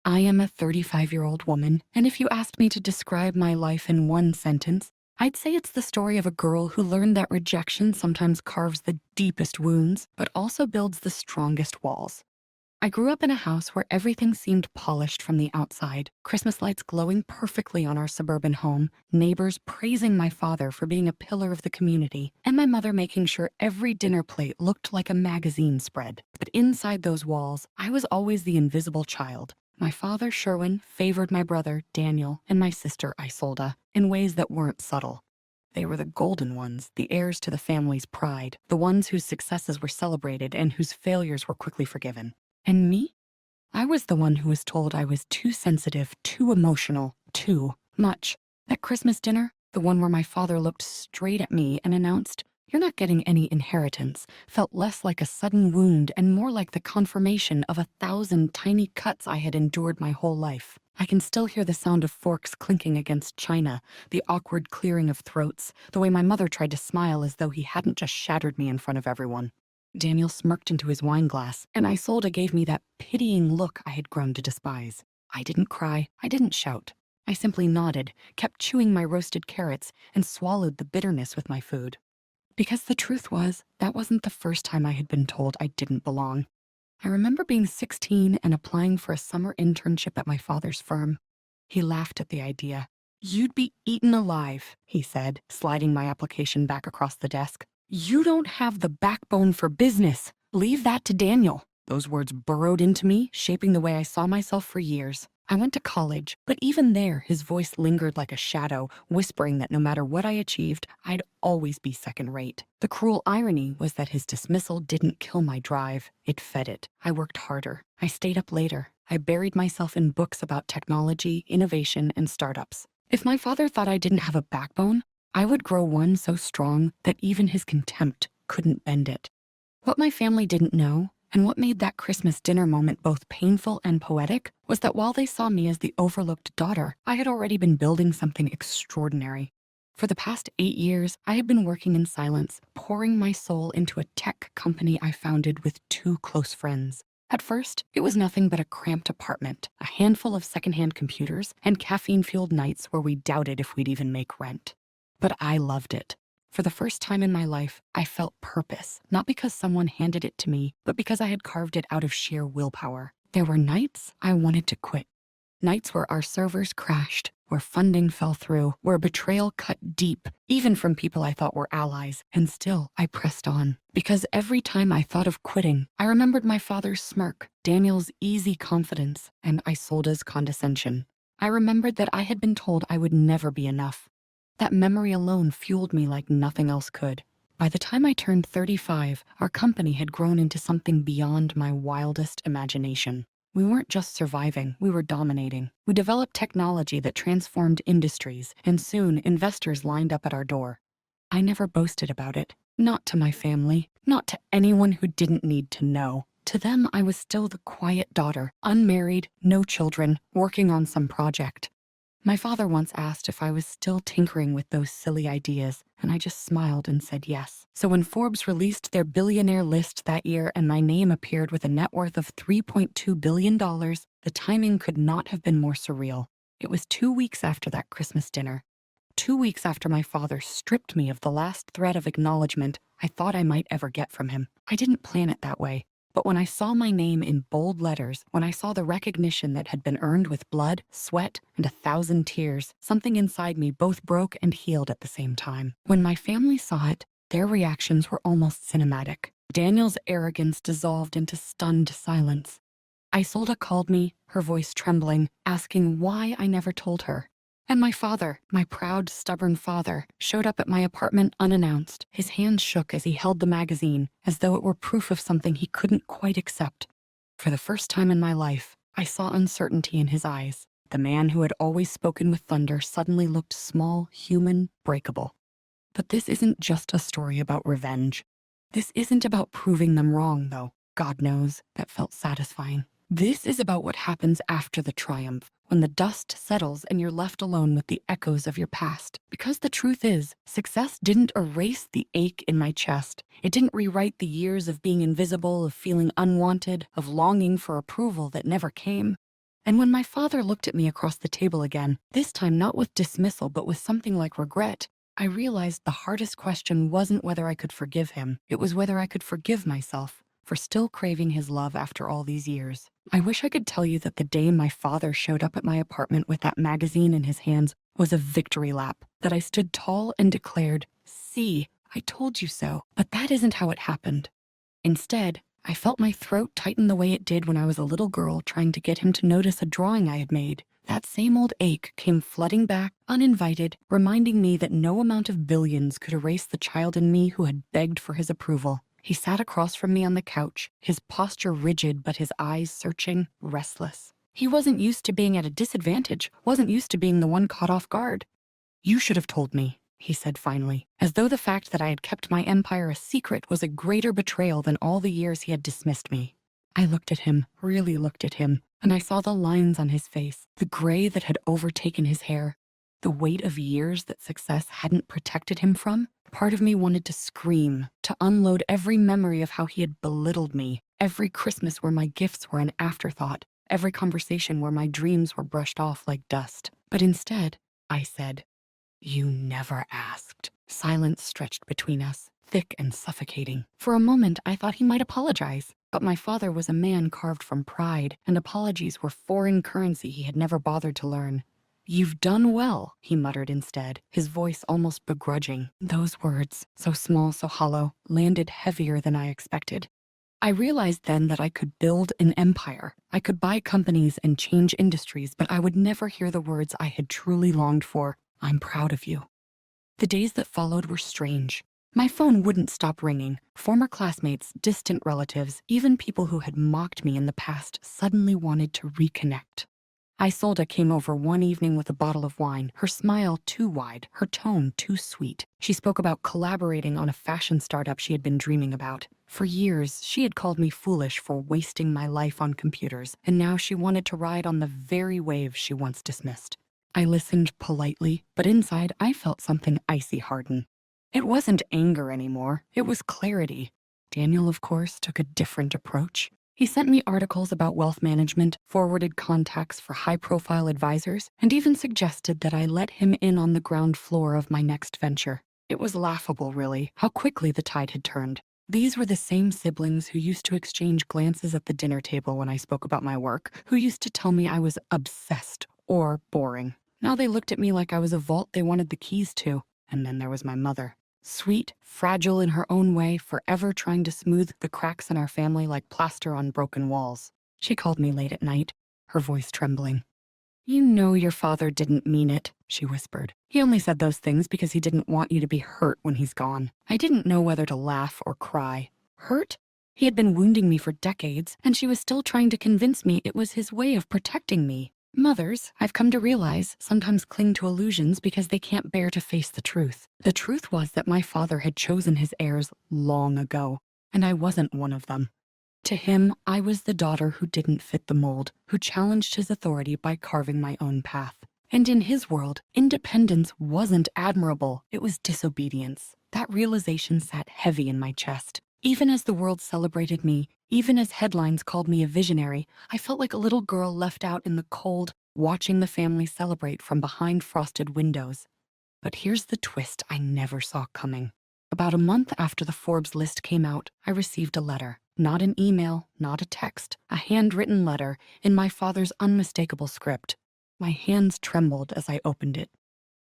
I am a 35-year-old woman, and if you asked me to describe my life in one sentence, I'd say it's the story of a girl who learned that rejection sometimes carves the deepest wounds, but also builds the strongest walls. I grew up in a house where everything seemed polished from the outside, Christmas lights glowing perfectly on our suburban home, neighbors praising my father for being a pillar of the community, and my mother making sure every dinner plate looked like a magazine spread. But inside those walls, I was always the invisible child. My father, Sherwin, favored my brother, Daniel, and my sister, Isolde, in ways that weren't subtle. They were the golden ones, the heirs to the family's pride, the ones whose successes were celebrated and whose failures were quickly forgiven. And me? I was the one who was told I was too sensitive, too emotional, too much. That Christmas dinner, the one where my father looked straight at me and announced, "You're not getting any inheritance," felt less like a sudden wound and more like the confirmation of 1,000 tiny cuts I had endured my whole life. I can still hear the sound of forks clinking against china, the awkward clearing of throats, the way my mother tried to smile as though he hadn't just shattered me in front of everyone. Daniel smirked into his wine glass, and Isolde gave me that pitying look I had grown to despise. I didn't cry, I didn't shout. I simply nodded, kept chewing my roasted carrots, and swallowed the bitterness with my food. Because the truth was, that wasn't the first time I had been told I didn't belong. I remember being 16 and applying for a summer internship at my father's firm. He laughed at the idea. "You'd be eaten alive," he said, sliding my application back across the desk. "You don't have the backbone for business. Leave that to Daniel." Those words burrowed into me, shaping the way I saw myself for years. I went to college, but even there, his voice lingered like a shadow, whispering that no matter what I achieved, I'd always be second rate. The cruel irony was that his dismissal didn't kill my drive. It fed it. I worked harder. I stayed up later. I buried myself in books about technology, innovation, and startups. If my father thought I didn't have a backbone, I would grow one so strong that even his contempt couldn't bend it. What my family didn't know, and what made that Christmas dinner moment both painful and poetic, was that while they saw me as the overlooked daughter, I had already been building something extraordinary. For the past 8 years, I had been working in silence, pouring my soul into a tech company I founded with 2 close friends. At first, it was nothing but a cramped apartment, a handful of secondhand computers, and caffeine-fueled nights where we doubted if we'd even make rent. But I loved it. For the first time in my life, I felt purpose, not because someone handed it to me, but because I had carved it out of sheer willpower. There were nights I wanted to quit. Nights where our servers crashed, where funding fell through, where betrayal cut deep, even from people I thought were allies, and still I pressed on. Because every time I thought of quitting, I remembered my father's smirk, Daniel's easy confidence, and Isolde's condescension. I remembered that I had been told I would never be enough. That memory alone fueled me like nothing else could. By the time I turned 35, our company had grown into something beyond my wildest imagination. We weren't just surviving, we were dominating. We developed technology that transformed industries, and soon investors lined up at our door. I never boasted about it. Not to my family, not to anyone who didn't need to know. To them, I was still the quiet daughter, unmarried, no children, working on some project. My father once asked if I was still tinkering with those silly ideas, and I just smiled and said yes. So when Forbes released their billionaire list that year and my name appeared with a net worth of $3.2 billion, the timing could not have been more surreal. It was 2 weeks after that Christmas dinner. 2 weeks after my father stripped me of the last thread of acknowledgement I thought I might ever get from him. I didn't plan it that way. But when I saw my name in bold letters, when I saw the recognition that had been earned with blood, sweat, and 1,000 tears, something inside me both broke and healed at the same time. When my family saw it, their reactions were almost cinematic. Daniel's arrogance dissolved into stunned silence. Isolde called me, her voice trembling, asking why I never told her. And my father, my proud, stubborn father, showed up at my apartment unannounced. His hand shook as he held the magazine, as though it were proof of something he couldn't quite accept. For the first time in my life, I saw uncertainty in his eyes. The man who had always spoken with thunder suddenly looked small, human, breakable. But this isn't just a story about revenge. This isn't about proving them wrong, though. God knows, that felt satisfying. This is about what happens after the triumph, when the dust settles and you're left alone with the echoes of your past. Because the truth is, success didn't erase the ache in my chest. It didn't rewrite the years of being invisible, of feeling unwanted, of longing for approval that never came. And when my father looked at me across the table again, this time not with dismissal but with something like regret, I realized the hardest question wasn't whether I could forgive him. It was whether I could forgive myself for still craving his love after all these years. I wish I could tell you that the day my father showed up at my apartment with that magazine in his hands was a victory lap, that I stood tall and declared, "See, I told you so." But that isn't how it happened. Instead, I felt my throat tighten the way it did when I was a little girl trying to get him to notice a drawing I had made. That same old ache came flooding back, uninvited, reminding me that no amount of billions could erase the child in me who had begged for his approval. He sat across from me on the couch, his posture rigid but his eyes searching, restless. He wasn't used to being at a disadvantage, wasn't used to being the one caught off guard. "You should have told me," he said finally, as though the fact that I had kept my empire a secret was a greater betrayal than all the years he had dismissed me. I looked at him, really looked at him, and I saw the lines on his face, the gray that had overtaken his hair, the weight of years that success hadn't protected him from. Part of me wanted to scream, to unload every memory of how he had belittled me, every Christmas where my gifts were an afterthought, every conversation where my dreams were brushed off like dust. But instead, I said, "You never asked." Silence stretched between us, thick and suffocating. For a moment, I thought he might apologize, but my father was a man carved from pride, and apologies were foreign currency he had never bothered to learn. "You've done well," he muttered instead, his voice almost begrudging. Those words, so small, so hollow, landed heavier than I expected. I realized then that I could build an empire. I could buy companies and change industries, but I would never hear the words I had truly longed for. "I'm proud of you." The days that followed were strange. My phone wouldn't stop ringing. Former classmates, distant relatives, even people who had mocked me in the past suddenly wanted to reconnect. Isolde came over one evening with a bottle of wine, her smile too wide, her tone too sweet. She spoke about collaborating on a fashion startup she had been dreaming about. For years, she had called me foolish for wasting my life on computers, and now she wanted to ride on the very wave she once dismissed. I listened politely, but inside I felt something icy harden. It wasn't anger anymore, it was clarity. Daniel, of course, took a different approach. He sent me articles about wealth management, forwarded contacts for high-profile advisors, and even suggested that I let him in on the ground floor of my next venture. It was laughable, really, how quickly the tide had turned. These were the same siblings who used to exchange glances at the dinner table when I spoke about my work, who used to tell me I was obsessed or boring. Now they looked at me like I was a vault they wanted the keys to. And then there was my mother. Sweet, fragile in her own way, forever trying to smooth the cracks in our family like plaster on broken walls. She called me late at night, her voice trembling. "You know your father didn't mean it," she whispered. "He only said those things because he didn't want you to be hurt when he's gone." I didn't know whether to laugh or cry. Hurt? He had been wounding me for decades, and she was still trying to convince me it was his way of protecting me. Mothers, I've come to realize, sometimes cling to illusions because they can't bear to face the truth. The truth was that my father had chosen his heirs long ago, and I wasn't one of them. To him, I was the daughter who didn't fit the mold, who challenged his authority by carving my own path. And in his world, independence wasn't admirable, it was disobedience. That realization sat heavy in my chest. Even as the world celebrated me, even as headlines called me a visionary, I felt like a little girl left out in the cold, watching the family celebrate from behind frosted windows. But here's the twist I never saw coming. About a month after the Forbes list came out, I received a letter. Not an email, not a text, a handwritten letter in my father's unmistakable script. My hands trembled as I opened it.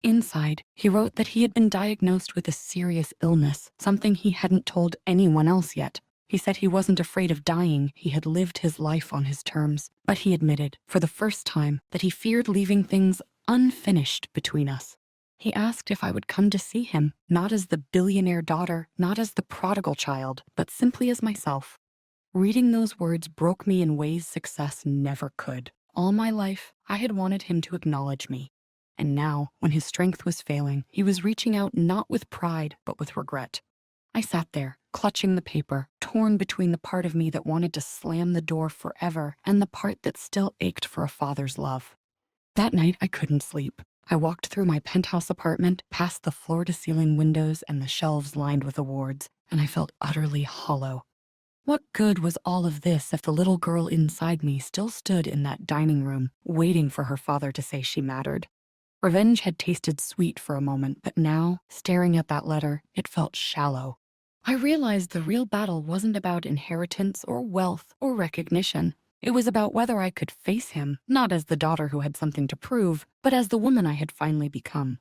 Inside, he wrote that he had been diagnosed with a serious illness, something he hadn't told anyone else yet. He said he wasn't afraid of dying, he had lived his life on his terms. But he admitted, for the first time, that he feared leaving things unfinished between us. He asked if I would come to see him, not as the billionaire daughter, not as the prodigal child, but simply as myself. Reading those words broke me in ways success never could. All my life, I had wanted him to acknowledge me. And now, when his strength was failing, he was reaching out not with pride, but with regret. I sat there, clutching the paper, torn between the part of me that wanted to slam the door forever and the part that still ached for a father's love. That night, I couldn't sleep. I walked through my penthouse apartment, past the floor-to-ceiling windows and the shelves lined with awards, and I felt utterly hollow. What good was all of this if the little girl inside me still stood in that dining room, waiting for her father to say she mattered? Revenge had tasted sweet for a moment, but now, staring at that letter, it felt shallow. I realized the real battle wasn't about inheritance or wealth or recognition. It was about whether I could face him, not as the daughter who had something to prove, but as the woman I had finally become.